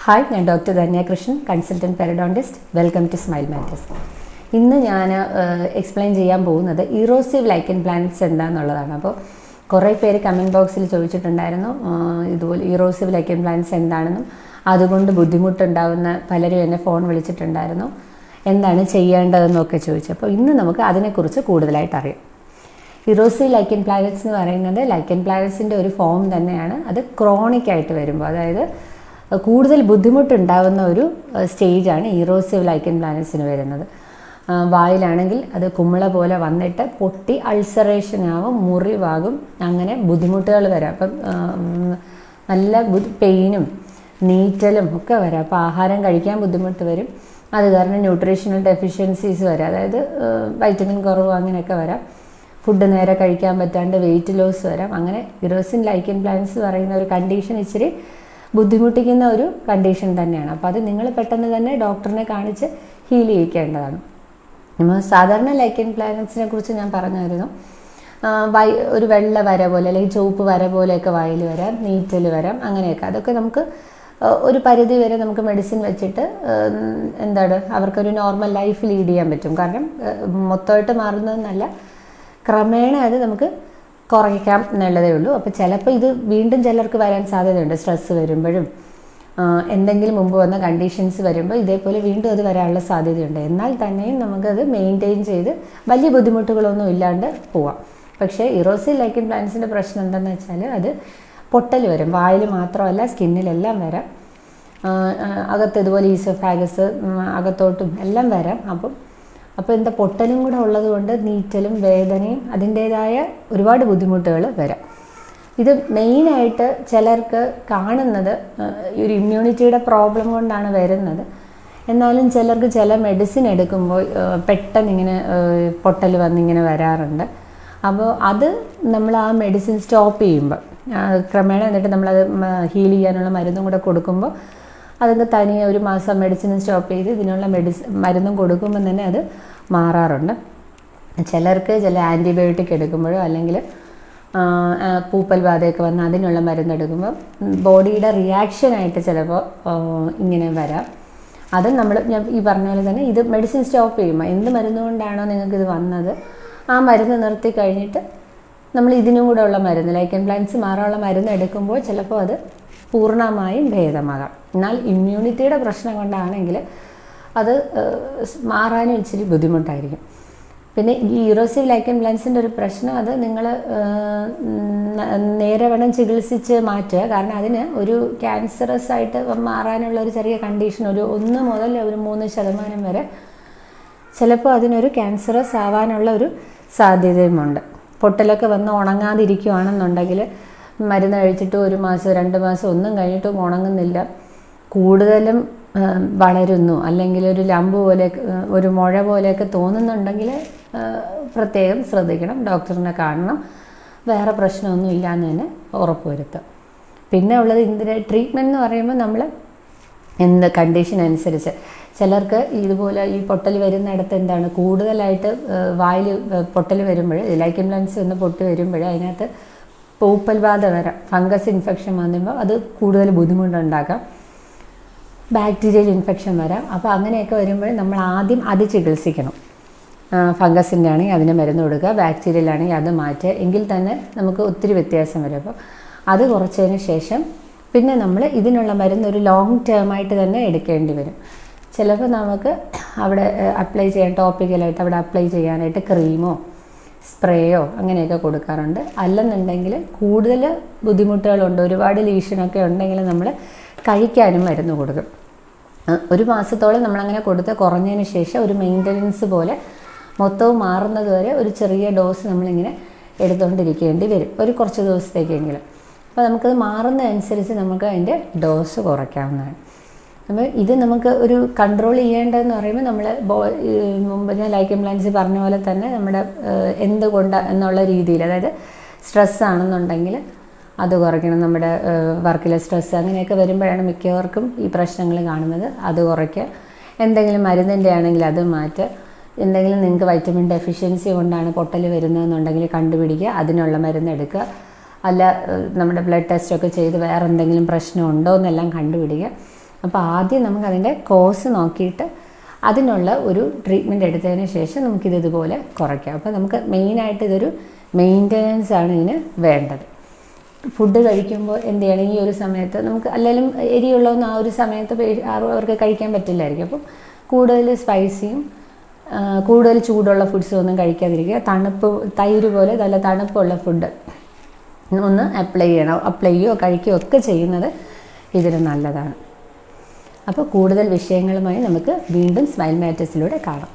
Hi, ഞാൻ doctor Dhanya Krishnan, consultant periodontist. Welcome to Smile Matters. ഇന്ന് ഞാൻ എക്സ്പ്ലെയിൻ ചെയ്യാൻ പോകുന്നത് ഇറോസീവ് ലൈക്കൻ പ്ലാനറ്റ്സ് എന്താണെന്നുള്ളതാണ്. അപ്പോൾ കുറേ പേര് കമൻറ്റ് ബോക്സിൽ ചോദിച്ചിട്ടുണ്ടായിരുന്നു ഇതുപോലെ ഇറോസീവ് ലൈക്കൻ പ്ലാനറ്റ്സ് എന്താണെന്നും അതുകൊണ്ട് ബുദ്ധിമുട്ടുണ്ടാകുന്ന പലരും എന്നെ ഫോൺ വിളിച്ചിട്ടുണ്ടായിരുന്നു, എന്താണ് ചെയ്യേണ്ടതെന്നൊക്കെ ചോദിച്ചു. അപ്പോൾ ഇന്ന് നമുക്ക് അതിനെക്കുറിച്ച് കൂടുതലായിട്ട് അറിയാം. ഇറോസീവ് ലൈക്കൻ പ്ലാനറ്റ്സ് എന്ന് പറയുന്നത് ലൈക്കൻ പ്ലാനറ്റ്സിൻ്റെ ഒരു ഫോം തന്നെയാണ്. അത് ക്രോണിക് ആയിട്ട് വരുമ്പോൾ, അതായത് കൂടുതൽ ബുദ്ധിമുട്ടുണ്ടാകുന്ന ഒരു സ്റ്റേജാണ് ഇറോസീവ് ലൈക്കൻ പ്ലാനറ്റ്സിന് വരുന്നത്. വായിലാണെങ്കിൽ അത് കുമിള പോലെ വന്നിട്ട് പൊട്ടി അൾസറേഷൻ ആവും, മുറിവാകും, അങ്ങനെ ബുദ്ധിമുട്ടുകൾ വരാം. അപ്പം നല്ല പെയിനും നീറ്റലും ഒക്കെ വരാം. അപ്പോൾ ആഹാരം കഴിക്കാൻ ബുദ്ധിമുട്ട് വരും. അത് കാരണം ന്യൂട്രീഷണൽ ഡെഫിഷ്യൻസീസ് വരാം, അതായത് വൈറ്റമിൻ കുറവ് അങ്ങനെയൊക്കെ വരാം. ഫുഡ് നേരെ കഴിക്കാൻ പറ്റാണ്ട് വെയിറ്റ് ലോസ് വരാം. അങ്ങനെ ഇറോസീവ് ലൈക്കൻ പ്ലാനറ്റ്സ് പറയുന്ന ഒരു കണ്ടീഷൻ ഇച്ചിരി ബുദ്ധിമുട്ടിക്കുന്ന ഒരു കണ്ടീഷൻ തന്നെയാണ്. അപ്പോൾ അത് നിങ്ങൾ പെട്ടെന്ന് തന്നെ ഡോക്ടറിനെ കാണിച്ച് ഹീൽ ചെയ്യിക്കേണ്ടതാണ്. സാധാരണ ലൈക്കൻ പ്ലാനറ്റ്സിനെ കുറിച്ച് ഞാൻ പറഞ്ഞായിരുന്നു. ഒരു വെള്ള വര പോലെ അല്ലെങ്കിൽ ചുവപ്പ് വര പോലെയൊക്കെ വായിൽ വരാം, നീറ്റൽ വരാം, അങ്ങനെയൊക്കെ. അതൊക്കെ നമുക്ക് ഒരു പരിധി വരെ നമുക്ക് മെഡിസിൻ വെച്ചിട്ട് അവർക്കൊരു നോർമൽ ലൈഫ് ലീഡ് ചെയ്യാൻ പറ്റും. കാരണം മൊത്തമായിട്ട് മാറുന്നതെന്നല്ല, ക്രമേണ അത് നമുക്ക് കുറയ്ക്കാം എന്നുള്ളതേ ഉള്ളൂ. അപ്പോൾ ചിലപ്പോൾ ഇത് വീണ്ടും ചിലർക്ക് വരാൻ സാധ്യതയുണ്ട്. സ്ട്രെസ്സ് വരുമ്പോഴും എന്തെങ്കിലും മുമ്പ് വന്ന കണ്ടീഷൻസ് വരുമ്പോൾ ഇതേപോലെ വീണ്ടും അത് വരാനുള്ള സാധ്യതയുണ്ട്. എന്നാൽ തന്നെയും നമുക്കത് മെയിൻറ്റെയിൻ ചെയ്ത് വലിയ ബുദ്ധിമുട്ടുകളൊന്നും ഇല്ലാണ്ട് പോവാം. പക്ഷേ ഇറോസീവ് ലൈക്കൻ പ്ലാനറ്റ്സിൻ്റെ പ്രശ്നം എന്താണെന്ന് വെച്ചാൽ അത് പൊട്ടൽ വരും. വായിൽ മാത്രമല്ല, സ്കിന്നിലെല്ലാം വരാം. അകത്ത് ഇതുപോലെ ഈസോഫാഗസ് അകത്തോട്ടും എല്ലാം വരാം. അപ്പോൾ പൊട്ടലും കൂടെ ഉള്ളത് കൊണ്ട് നീറ്റലും വേദനയും അതിൻ്റേതായ ഒരുപാട് ബുദ്ധിമുട്ടുകൾ വരാം. ഇത് മെയിനായിട്ട് ചിലർക്ക് കാണുന്നത് ഒരു ഇമ്മ്യൂണിറ്റിയുടെ പ്രോബ്ലം കൊണ്ടാണ് വരുന്നത്. എന്നാലും ചിലർക്ക് ചില മെഡിസിൻ എടുക്കുമ്പോൾ പെട്ടെന്ന് ഇങ്ങനെ പൊട്ടൽ വന്നിങ്ങനെ വരാറുണ്ട്. അപ്പോൾ അത് നമ്മൾ ആ മെഡിസിൻ സ്റ്റോപ്പ് ചെയ്യുമ്പോൾ ക്രമേണ എന്നിട്ട് നമ്മളത് ഹീൽ ചെയ്യാനുള്ള മരുന്നും കൂടെ കൊടുക്കുമ്പോൾ അതിന് തനിയെ ഒരു മാസം മെഡിസിൻ സ്റ്റോപ്പ് ചെയ്ത് ഇതിനുള്ള മരുന്നും കൊടുക്കുമ്പോൾ തന്നെ അത് മാറാറുണ്ട്. ചിലർക്ക് ചില ആൻറ്റിബയോട്ടിക് എടുക്കുമ്പോഴോ അല്ലെങ്കിൽ പൂപ്പൽ ബാധയൊക്കെ വന്ന് അതിനുള്ള മരുന്നെടുക്കുമ്പോൾ ബോഡിയുടെ റിയാക്ഷനായിട്ട് ചിലപ്പോൾ ഇങ്ങനെ വരാം. അത് ഞാൻ ഈ പറഞ്ഞ പോലെ തന്നെ ഇത് മെഡിസിൻ സ്റ്റോപ്പ് ചെയ്യുമ്പോൾ എന്ത് മരുന്നുകൊണ്ടാണോ നിങ്ങൾക്കിത് വന്നത് ആ മരുന്ന് നിർത്തി കഴിഞ്ഞിട്ട് നമ്മൾ ഇതിനും കൂടെ ഉള്ള മരുന്ന് ലൈക്കൻ പ്ലാനറ്റ്സ് മാറാനുള്ള മരുന്ന് എടുക്കുമ്പോൾ ചിലപ്പോൾ അത് പൂർണ്ണമായും ഭേദമാകാം. എന്നാൽ ഇമ്മ്യൂണിറ്റിയുടെ പ്രശ്നം കൊണ്ടാണെങ്കിൽ അത് മാറാനും ഇച്ചിരി ബുദ്ധിമുട്ടായിരിക്കും. പിന്നെ ഈ ഇറോസീവ് ലൈക്കൻ പ്ലാനറ്റ്സിൻ്റെ ഒരു പ്രശ്നം, അത് നിങ്ങൾ നേരെ വേണം ചികിത്സിച്ച് മാറ്റുക. കാരണം അതിന് ഒരു ക്യാൻസറസ് ആയിട്ട് മാറാനുള്ള ഒരു ചെറിയ കണ്ടീഷൻ, ഒരു 1 മുതൽ ഒരു 3% വരെ ചിലപ്പോൾ അതിനൊരു ക്യാൻസറസ് ആവാനുള്ള ഒരു സാധ്യതയുമുണ്ട്. പൊട്ടലൊക്കെ വന്ന് ഉണങ്ങാതിരിക്കുകയാണെന്നുണ്ടെങ്കിൽ മരുന്ന് കഴിച്ചിട്ട് 1 മാസം 2 മാസം ഒന്നും കഴിഞ്ഞിട്ടും ഉണങ്ങുന്നില്ല, കൂടുതലും വളരുന്നു, അല്ലെങ്കിൽ ഒരു ലംബ് പോലെ ഒരു മുഴ പോലെയൊക്കെ തോന്നുന്നുണ്ടെങ്കിൽ പ്രത്യേകം ശ്രദ്ധിക്കണം, ഡോക്ടറിനെ കാണണം. വേറെ പ്രശ്നമൊന്നും ഇല്ലയെന്ന് തന്നെ ഉറപ്പുവരുത്തുക. പിന്നെ ഉള്ളത് ഇതിൻ്റെ ട്രീറ്റ്മെൻറ്റ് എന്ന് പറയുമ്പോൾ നമ്മൾ കണ്ടീഷൻ അനുസരിച്ച് ചിലർക്ക് ഇതുപോലെ ഈ പൊട്ടൽ വരുന്നിടത്ത് കൂടുതലായിട്ട് വായിൽ പൊട്ടൽ വരുമ്പോൾ ലൈക്കൻ പ്ലാനറ്റ്സ് ഒന്ന് പൊട്ടി വരുമ്പോൾ അതിനകത്ത് പൂപ്പൽ ബാധ വരാം, ഫംഗസ് ഇൻഫെക്ഷൻ വന്നുമ്പോൾ അത് കൂടുതൽ ബുദ്ധിമുട്ടുണ്ടാക്കാം, ബാക്ടീരിയൽ ഇൻഫെക്ഷൻ വരാം. അപ്പോൾ അങ്ങനെയൊക്കെ വരുമ്പോൾ നമ്മൾ ആദ്യം അത് ചികിത്സിക്കണം. ഫംഗസിൻ്റെ ആണെങ്കിൽ അതിന് മരുന്ന് കൊടുക്കുക, ബാക്ടീരിയൽ ആണെങ്കിൽ അത് മാറ്റുക. എങ്കിൽ തന്നെ നമുക്ക് ഒത്തിരി വ്യത്യാസം വരും. അപ്പോൾ അത് കുറച്ചതിന് ശേഷം പിന്നെ നമ്മൾ ഇതിനുള്ള മരുന്ന് ഒരു ലോങ് ടേമായിട്ട് തന്നെ എടുക്കേണ്ടി വരും. ചിലപ്പോൾ നമുക്ക് അവിടെ അപ്ലൈ ചെയ്യാൻ ടോപ്പിക്കലായിട്ട് അവിടെ അപ്ലൈ ചെയ്യാനായിട്ട് ക്രീമോ സ്പ്രേയോ അങ്ങനെയൊക്കെ കൊടുക്കാറുണ്ട്. അല്ലെന്നുണ്ടെങ്കിൽ കൂടുതൽ ബുദ്ധിമുട്ടുകളുണ്ട്, ഒരുപാട് ലീഷനൊക്കെ ഉണ്ടെങ്കിൽ നമ്മൾ കഴിക്കാനും മരുന്ന് കൊടുക്കും. 1 മാസത്തോളം നമ്മളങ്ങനെ കൊടുത്ത് കുറഞ്ഞതിന് ശേഷം ഒരു മെയിൻ്റനൻസ് പോലെ മൊത്തവും മാറുന്നത് വരെ ഒരു ചെറിയ ഡോസ് നമ്മളിങ്ങനെ എടുത്തുകൊണ്ടിരിക്കേണ്ടി വരും, ഒരു കുറച്ച് ദിവസത്തേക്കെങ്കിലും. അപ്പോൾ നമുക്കത് മാറുന്നതനുസരിച്ച് നമുക്ക് അതിൻ്റെ ഡോസ് കുറയ്ക്കാവുന്നതാണ്. അപ്പോൾ ഇത് നമുക്ക് ഒരു കൺട്രോൾ ചെയ്യേണ്ടതെന്ന് പറയുമ്പോൾ നമ്മൾ മുമ്പ് ഞാൻ ലൈക്കൻ പ്ലാനറ്റ്സ് പറഞ്ഞ പോലെ തന്നെ നമ്മുടെ എന്തുകൊണ്ട് എന്നുള്ള രീതിയിൽ, അതായത് സ്ട്രെസ്സാണെന്നുണ്ടെങ്കിൽ അത് കുറയ്ക്കണം. നമ്മുടെ വർക്കിലെ സ്ട്രെസ്സ് അങ്ങനെയൊക്കെ വരുമ്പോഴാണ് മിക്കവർക്കും ഈ പ്രശ്നങ്ങൾ കാണുന്നത്. അത് കുറയ്ക്കുക. എന്തെങ്കിലും മരുന്നിൻ്റെ ആണെങ്കിൽ അത് മാറ്റുക. എന്തെങ്കിലും നിങ്ങൾക്ക് വൈറ്റമിൻ ഡെഫിഷ്യൻസി കൊണ്ടാണ് പൊട്ടൽ വരുന്നതെന്നുണ്ടെങ്കിൽ കണ്ടുപിടിക്കുക, അതിനുള്ള മരുന്ന് എടുക്കുക. അല്ല നമ്മുടെ ബ്ലഡ് ടെസ്റ്റൊക്കെ ചെയ്ത് വേറെ എന്തെങ്കിലും പ്രശ്നമുണ്ടോ എന്നെല്ലാം കണ്ടുപിടിക്കുക. അപ്പോൾ ആദ്യം നമുക്കതിൻ്റെ കോസ് നോക്കിയിട്ട് അതിനുള്ള ഒരു ട്രീറ്റ്മെൻറ്റ് എടുത്തതിന് ശേഷം നമുക്കിത് ഇതുപോലെ കുറയ്ക്കാം. അപ്പോൾ നമുക്ക് മെയിനായിട്ട് ഇതൊരു മെയിൻ്റനൻസ് ആണ് ഇതിന് വേണ്ടത്. ഫുഡ് കഴിക്കുമ്പോൾ എന്ത് ചെയ്യണം, ഈ ഒരു സമയത്ത് നമുക്ക് അല്ലെങ്കിൽ എരിയുള്ളതൊന്നും ആ ഒരു സമയത്ത് അവർക്ക് കഴിക്കാൻ പറ്റില്ലായിരിക്കും. അപ്പം കൂടുതൽ സ്പൈസിയും കൂടുതൽ ചൂടുള്ള ഫുഡ്സും ഒന്നും കഴിക്കാതിരിക്കുക. തൈര് പോലെ നല്ല തണുപ്പുള്ള ഫുഡ് ഒന്ന് അപ്ലൈ കഴിക്കുകയോ ഒക്കെ ചെയ്യുന്നത് ഇതിന് നല്ലതാണ്. അപ്പോൾ കൂടുതൽ വിഷയങ്ങളുമായി നമുക്ക് വീണ്ടും സ്മൈൽ മാറ്റേഴ്സിലൂടെ കാണാം.